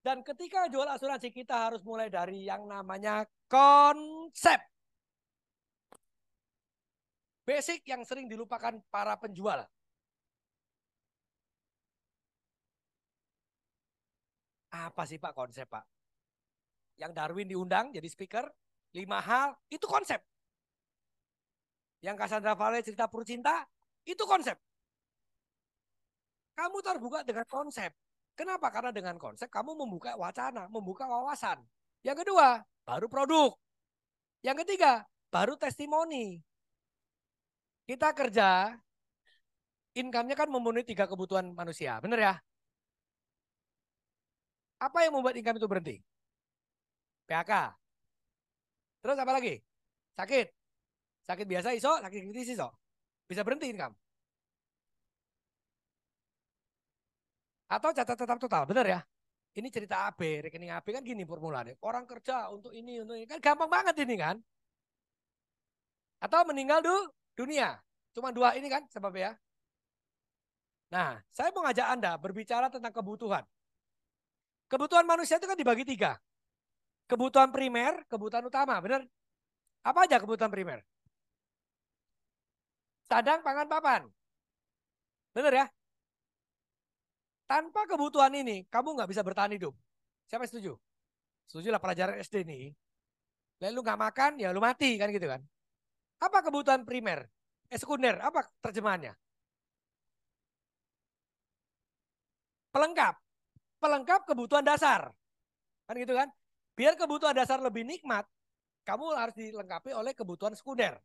Dan ketika jual asuransi kita harus mulai dari yang namanya konsep. Basic yang sering dilupakan para penjual. Apa sih Pak konsep Pak? Yang Darwin diundang jadi speaker, 5 hal, itu konsep. Yang Cassandra Valle cerita perut cinta, itu konsep. Kamu terbuka dengan konsep. Kenapa? Karena dengan konsep kamu membuka wacana, membuka wawasan. Yang kedua, baru produk. Yang ketiga, baru testimoni. Kita kerja, income-nya kan memenuhi 3 kebutuhan manusia. Benar ya? Apa yang membuat income itu berhenti? PHK. Terus apa lagi? Sakit. Sakit biasa iso, sakit kritis iso. Bisa berhenti income. Atau catat tetap total. Benar ya? Ini cerita AB, rekening AB kan gini formulanya. Orang kerja untuk ini. Kan gampang banget ini kan. Atau meninggal dunia. Cuma 2 ini kan sebabnya. Nah, saya mau ngajak Anda berbicara tentang kebutuhan. Kebutuhan manusia itu kan dibagi 3. Kebutuhan primer, kebutuhan utama. Benar? Apa aja kebutuhan primer? Sandang, pangan, papan. Benar ya? Tanpa kebutuhan ini, kamu nggak bisa bertahan hidup. Siapa yang setuju? Setuju lah pelajaran SD nih. Lalu lu nggak makan, ya lu mati kan gitu kan. Apa kebutuhan primer? Sekunder, apa terjemahannya? Pelengkap. Pelengkap kebutuhan dasar. Kan gitu kan? Biar kebutuhan dasar lebih nikmat, kamu harus dilengkapi oleh kebutuhan sekunder.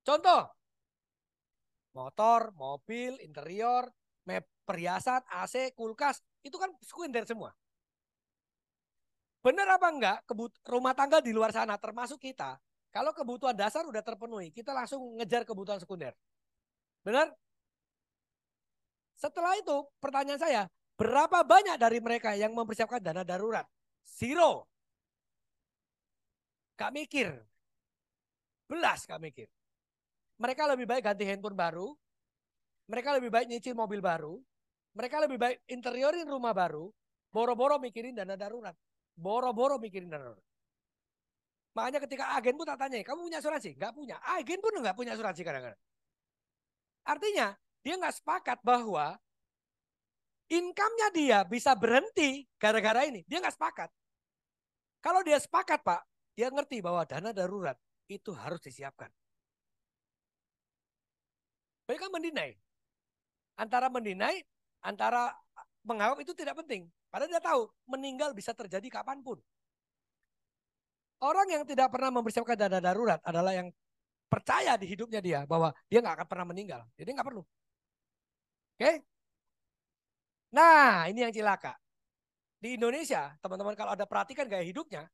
Contoh, motor, mobil, interior, perhiasan, AC, kulkas, itu kan sekunder semua. Benar apa enggak, rumah tangga di luar sana termasuk kita, kalau kebutuhan dasar udah terpenuhi, kita langsung ngejar kebutuhan sekunder. Benar? Setelah itu, pertanyaan saya, berapa banyak dari mereka yang mempersiapkan dana darurat? Zero. Gak mikir. Belas gak mikir. Mereka lebih baik ganti handphone baru, mereka lebih baik nyicil mobil baru, mereka lebih baik interiorin rumah baru, boro-boro mikirin dana darurat. Boro-boro mikirin dana darurat. Makanya ketika agen pun tak tanya, kamu punya asuransi? Nggak punya. Agen pun nggak punya asuransi kadang-kadang. Artinya, dia nggak sepakat bahwa income-nya dia bisa berhenti gara-gara ini. Dia nggak sepakat. Kalau dia sepakat, Pak, dia ngerti bahwa dana darurat itu harus disiapkan. Mereka mendinai. Antara menganggap itu tidak penting. Padahal dia tahu meninggal bisa terjadi kapanpun. Orang yang tidak pernah mempersiapkan dana darurat adalah yang percaya di hidupnya dia bahwa dia nggak akan pernah meninggal. Jadi nggak perlu. Oke? Nah, ini yang cilaka. Di Indonesia, teman-teman kalau ada perhatikan gaya hidupnya,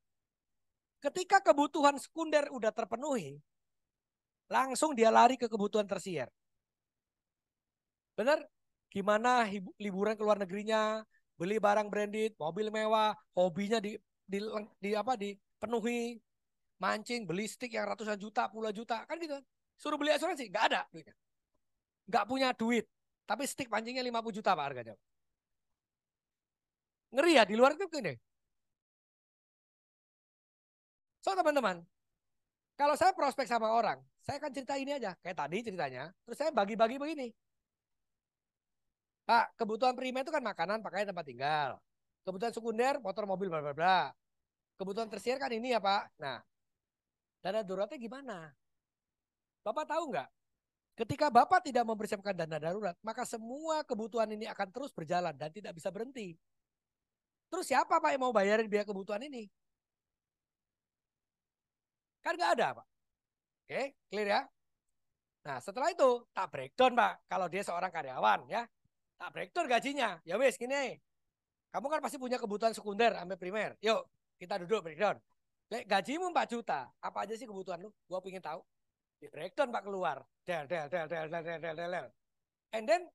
ketika kebutuhan sekunder udah terpenuhi, langsung dia lari ke kebutuhan tersier. Benar? Gimana liburan ke luar negerinya, beli barang branded, mobil mewah, hobinya di apa dipenuhi, mancing, beli stick yang ratusan juta, puluhan juta, kan gitu. Suruh beli asuransi, nggak ada duitnya. Nggak punya duit, tapi stick pancingnya 50 juta Pak harganya. Ngeri ya, di luar itu gini. So teman-teman, kalau saya prospek sama orang, saya akan cerita ini aja, kayak tadi ceritanya, terus saya bagi-bagi begini. Pak, kebutuhan primer itu kan makanan, pakaian, tempat tinggal. Kebutuhan sekunder, motor, mobil, bla bla bla. Kebutuhan tersier kan ini ya Pak. Nah, dana daruratnya gimana? Bapak tahu nggak? Ketika Bapak tidak mempersiapkan dana darurat, maka semua kebutuhan ini akan terus berjalan dan tidak bisa berhenti. Terus siapa Pak yang mau bayarin biaya kebutuhan ini? Kan nggak ada Pak. Oke, clear ya? Nah, setelah itu tak breakdown Pak. Kalau dia seorang karyawan ya, tak breakdown gajinya. Ya wes gini, kamu kan pasti punya kebutuhan sekunder sampai primer. Yuk, kita duduk breakdown. Gajimu 4 juta. Apa aja sih kebutuhan lu? Gua pengen tahu. Di breakdown Pak keluar. Del. And then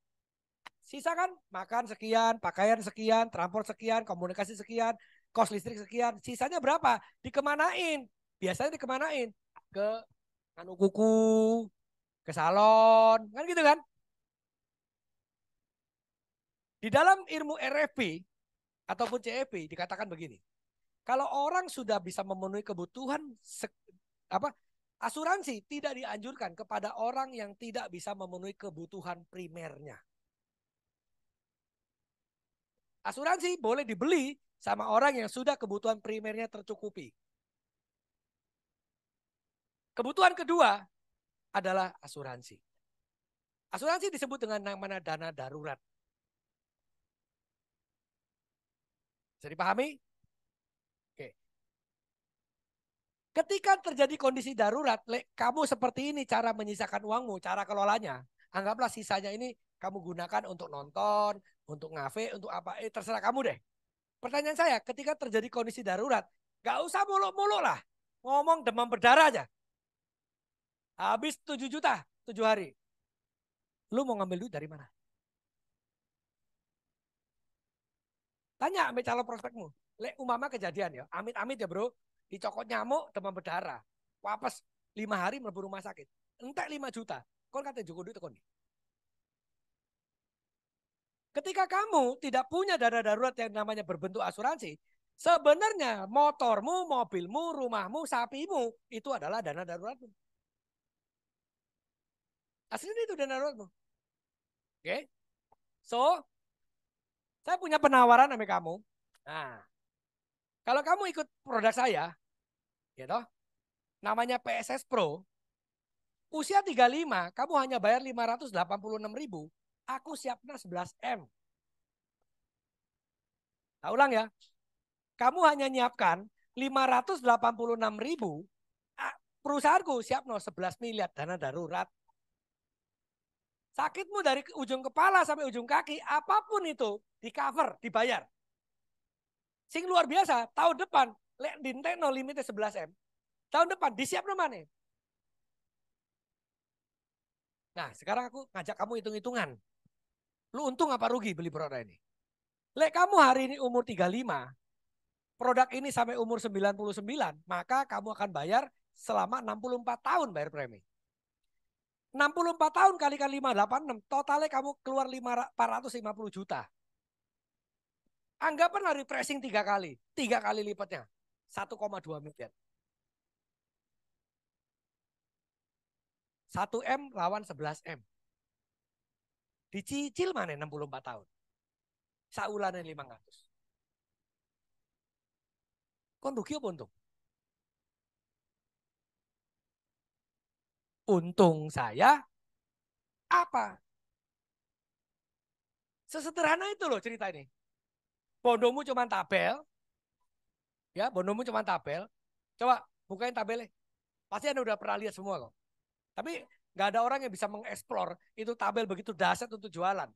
sisa kan makan sekian, pakaian sekian, transport sekian, komunikasi sekian, kos listrik sekian. Sisanya berapa? Dikemanain? Biasanya dikemanain? Ke anu kuku, ke salon, kan gitu kan? Di dalam ilmu RFP ataupun CEP dikatakan begini. Kalau orang sudah bisa memenuhi kebutuhan asuransi tidak dianjurkan kepada orang yang tidak bisa memenuhi kebutuhan primernya. Asuransi boleh dibeli sama orang yang sudah kebutuhan primernya tercukupi. Kebutuhan kedua adalah asuransi. Asuransi disebut dengan namanya dana darurat. Bisa dipahami? Oke. Ketika terjadi kondisi darurat, kamu seperti ini cara menyisakan uangmu, cara kelolanya. Anggaplah sisanya ini kamu gunakan untuk nonton, untuk ngafe, untuk apa, terserah kamu deh. Pertanyaan saya, ketika terjadi kondisi darurat, gak usah muluk-muluk lah. Ngomong demam berdarah aja. Habis 7 juta, 7 hari. Lu mau ngambil duit dari mana? Tanya sampai calon prospekmu. Umpama kejadian ya, amit-amit ya bro, dicokot nyamuk, demam berdarah. Wapes 5 hari mlebu rumah sakit. Entek 5 juta. Kon kata Joko duit kon. Ketika kamu tidak punya dana darurat yang namanya berbentuk asuransi, sebenarnya motormu, mobilmu, rumahmu, sapimu itu adalah dana daruratmu. Aslinya itu dana daruratmu. Oke. So, saya punya penawaran sama kamu. Nah, kalau kamu ikut produk saya, gitu, namanya PSS Pro, usia 35, kamu hanya bayar 586.000, aku siapnya 11M. Nah, ulang ya. Kamu hanya nyiapkan 586.000, perusahaanku siap 11 miliar dana darurat. Sakitmu dari ujung kepala sampai ujung kaki, apapun itu di cover, dibayar. Sing luar biasa, tahun depan lek dintekno limitnya 11M. Tahun depan disiap mana? Nah, sekarang aku ngajak kamu hitung-hitungan. Lu untung apa rugi beli produk ini? Lek kamu hari ini umur 35, produk ini sampai umur 99, maka kamu akan bayar selama 64 tahun bayar premi. 64 tahun kalikan 586, totalnya kamu keluar 450 juta. Anggapan refreshing 3 kali, 3 kali lipatnya, 1,2 miliar. 1M lawan 11M. Dicicil mana 64 tahun. Saulannya 500. Kon rugi apa untung? Untung saya apa? Sesederhana itu loh cerita ini. Bondomu cuma tabel. Ya, bondomu cuma tabel. Coba bukain tabelnya. Pasti Anda udah pernah lihat semua kok. Tapi nggak ada orang yang bisa mengeksplor itu tabel begitu dahsyat untuk jualan.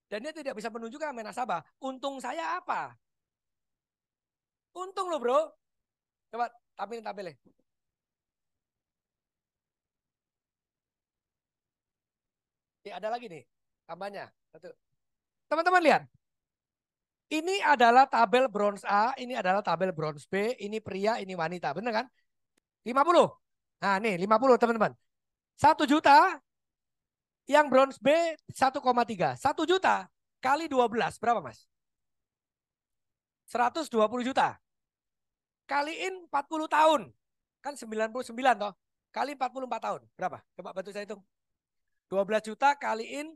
Dan dia tidak bisa menunjukkan sama nasabah, untung saya apa? Untung loh bro. Coba tampilin tabelnya. Ya, ada lagi nih tambahnya. Teman-teman lihat. Ini adalah tabel bronze A, ini adalah tabel bronze B, ini pria, ini wanita. Benar kan? 50. Nah nih 50 teman-teman. 1 juta yang bronze B 1,3. 1 juta kali 12 berapa mas? 120 juta. Kaliin 40 tahun. Kan 99 toh. Kali 44 tahun. Berapa? Coba bantu saya hitung. 12 juta kaliin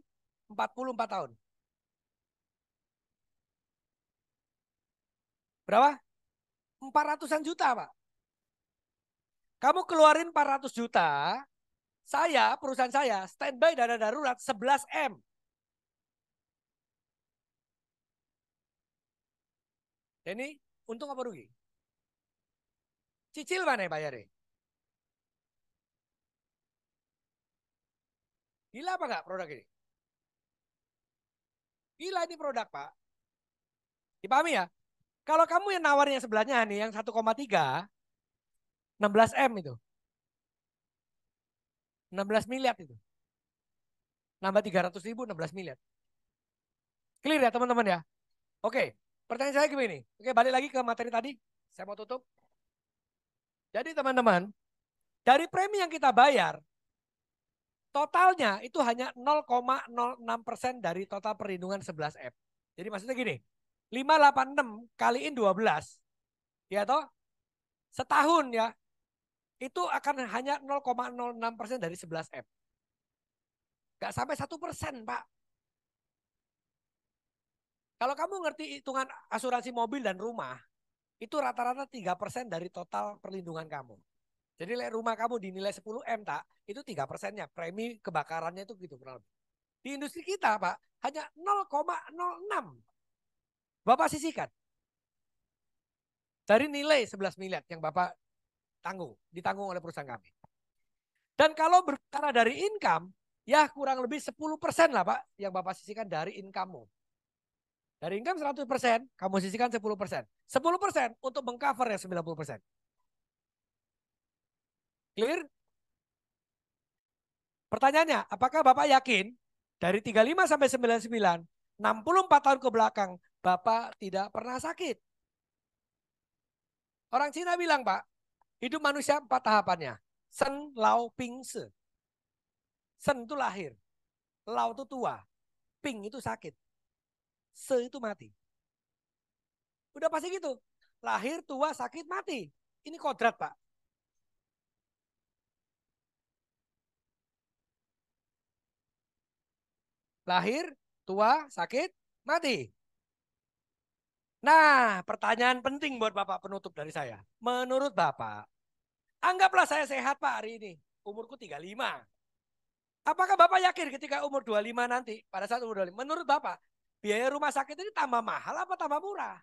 44 tahun. Berapa? 400-an juta Pak. Kamu keluarin 400 juta. Saya, perusahaan saya, standby dana darurat 11M. Ini untung apa rugi? Cicil mana bayarnya? Gila apa enggak produk ini? Gila ini produk Pak. Dipahami ya? Kalau kamu yang nawarin yang sebelahnya nih, yang 1,3, 16M itu. 16 miliar itu. Nambah 300.000, 16 miliar. Clear ya teman-teman ya? Oke, pertanyaan saya gini. Oke, balik lagi ke materi tadi. Saya mau tutup. Jadi teman-teman, dari premi yang kita bayar, totalnya itu hanya 0,06% dari total perlindungan 11M. Jadi maksudnya gini, 586 kaliin 12. Ya toh? Setahun ya. Itu akan hanya 0,06% dari 11M. Gak sampai 1%, Pak. Kalau kamu ngerti hitungan asuransi mobil dan rumah, itu rata-rata 3% dari total perlindungan kamu. Jadi rumah kamu dinilai 10M, tak? Itu 3%-nya. Premi kebakarannya itu gitu. Di industri kita, Pak, hanya 0,06. Bapak sisihkan. Dari nilai 11 miliar yang Bapak ditanggung oleh perusahaan kami. Dan kalau berbicara dari income, ya kurang lebih 10% lah Pak yang Bapak sisihkan dari income-mu. Dari income 100%, kamu sisihkan 10%. 10% untuk mengcover yang 90%. Clear? Pertanyaannya, apakah Bapak yakin dari 35 sampai 99, 64 tahun ke belakang, Bapak tidak pernah sakit? Orang Cina bilang, Pak, hidup manusia 4 tahapannya. Sen, Lao, Ping, Se. Sen itu lahir, Lao itu tua, Ping itu sakit, Se itu mati. Udah pasti gitu. Lahir, tua, sakit, mati. Ini kodrat, Pak. Lahir, tua, sakit, mati. Nah, pertanyaan penting buat Bapak penutup dari saya. Menurut Bapak, anggaplah saya sehat Pak hari ini. Umurku 35. Apakah Bapak yakin ketika umur 25 nanti, pada saat umur 25, menurut Bapak, biaya rumah sakit ini tambah mahal apa tambah murah?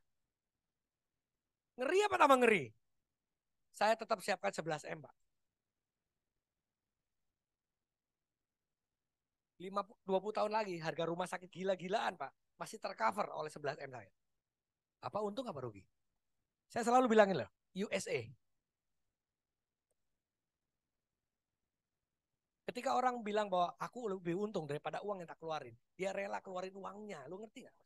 Ngeri apa tambah ngeri? Saya tetap siapkan 11M Pak. 20 tahun lagi harga rumah sakit gila-gilaan Pak. Masih tercover oleh 11M saya. Apa untung apa rugi? Saya selalu bilangin loh, USA. Ketika orang bilang bahwa aku lebih untung daripada uang yang tak keluarin, dia rela keluarin uangnya. Lu ngerti gak?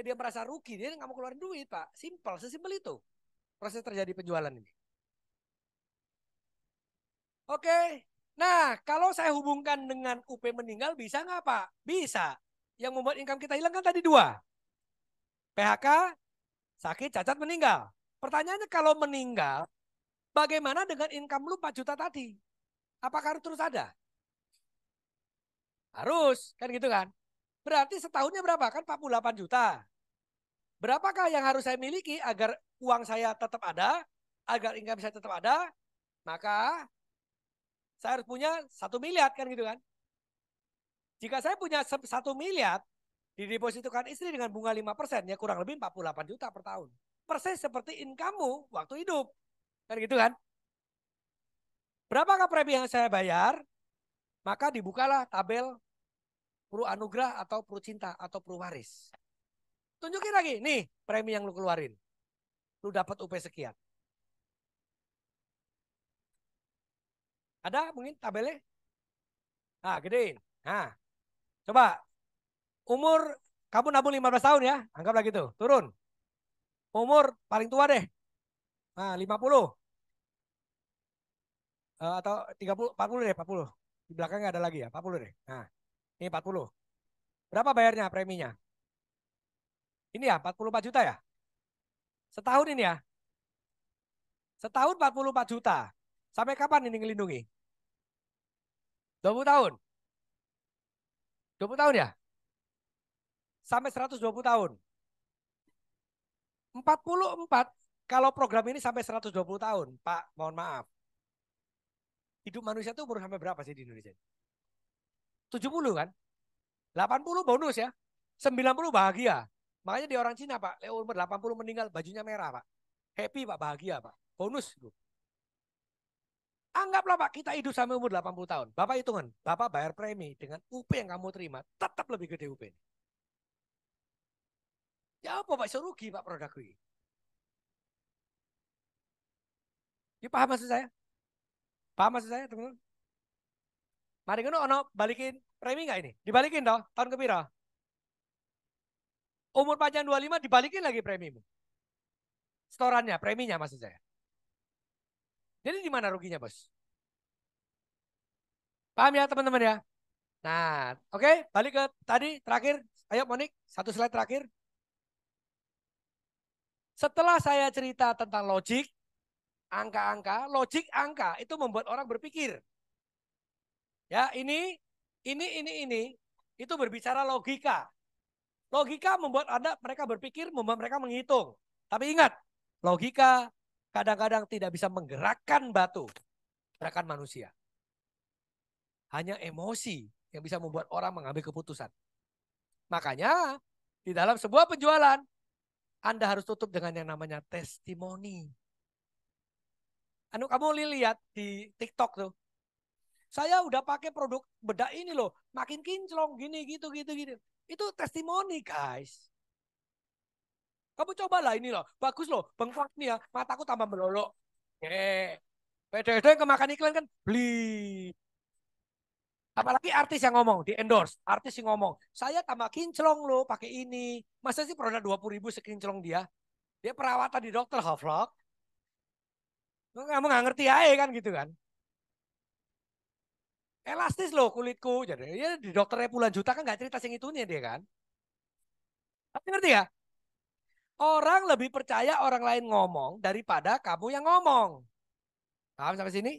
Dia merasa rugi, dia nggak mau keluarin duit Pak. Simpel, sesimpel itu proses terjadi penjualan ini. Oke, nah kalau saya hubungkan dengan UP meninggal bisa nggak Pak? Bisa. Yang membuat income kita hilang kan tadi dua. PHK, sakit, cacat, meninggal. Pertanyaannya kalau meninggal, bagaimana dengan income lu 4 juta tadi? Apakah harus terus ada? Harus, kan gitu kan? Berarti setahunnya berapa? Kan 48 juta. Berapakah yang harus saya miliki agar uang saya tetap ada, agar income saya tetap ada? Maka saya harus punya 1 miliar kan gitu kan? Jika saya punya 1 miliar, didepositokan istri dengan bunga 5%, ya kurang lebih 48 juta per tahun. Persis seperti income-mu waktu hidup. Kan gitu kan? Berapakah premi yang saya bayar? Maka dibukalah tabel Pru Anugerah atau Pru Cinta atau Pru Waris. Tunjukin lagi, nih premi yang lu keluarin. Lu dapat UP sekian. Ada mungkin tabelnya? Nah, gedein. Nah, coba umur kamu nabung 15 tahun ya, anggaplah gitu. Turun. Umur paling tua deh. Nah, 50. Atau 30, 40 deh, 40. Di belakangnya ada lagi ya, 40 deh. Nah, ini 40. Berapa bayarnya preminya? Ini ya, 44 juta ya? Setahun ini ya? Setahun 44 juta. Sampai kapan ini ngelindungi? 20 tahun. 20 tahun ya? Sampai 120 tahun. 44 kalau program ini sampai 120 tahun. Pak, mohon maaf. Hidup manusia itu umur sampai berapa sih di Indonesia? 70 kan? 80 bonus ya. 90 bahagia. Makanya di orang Cina Pak, umur 80 meninggal bajunya merah Pak. Happy Pak, bahagia Pak. Bonus itu. Anggaplah Pak kita hidup sampai umur 80 tahun. Bapak hitungan, Bapak bayar premi dengan UP yang kamu terima tetap lebih gede UP. Ya apa Pak, serugi Pak produk ini. Ya paham maksud saya? Paham maksud saya teman-teman? Mari ngono ono balikin premi nggak ini? Dibalikin toh tahun kepiro? Umur panjang 25 dibalikin lagi premimu. Setorannya, preminya maksud saya. Jadi di mana ruginya bos? Paham ya teman-teman ya? Nah, oke, balik ke tadi terakhir. Ayo Monik, satu slide terakhir. Setelah saya cerita tentang logik, angka-angka, logik angka itu membuat orang berpikir. Ya, ini itu berbicara logika. Logika membuat mereka berpikir, membuat mereka menghitung. Tapi ingat, logika kadang-kadang tidak bisa menggerakkan batu, gerakan manusia. Hanya emosi yang bisa membuat orang mengambil keputusan. Makanya di dalam sebuah penjualan, Anda harus tutup dengan yang namanya testimoni. Kamu lihat di TikTok tuh. Saya udah pakai produk bedak ini loh, makin kinclong gini gitu. Itu testimoni, guys. Kamu cobalah ini loh, bagus loh, bengkak nih ya, mataku tambah melolok. Beda-beda yang kemakan iklan kan beli. Apalagi artis yang ngomong, di endorse, artis yang ngomong, saya tambah kinclong loh pakai ini. Masa sih produk 20.000 sekinclong dia? Dia perawatan di dokter Havlok. Kamu nggak ngerti aja kan gitu kan? Elastis loh kulitku. Jadi ya di dokternya puluhan juta kan nggak cerita sing itunya dia kan. Tapi ngerti ya? Orang lebih percaya orang lain ngomong daripada kamu yang ngomong. Paham sampai sini?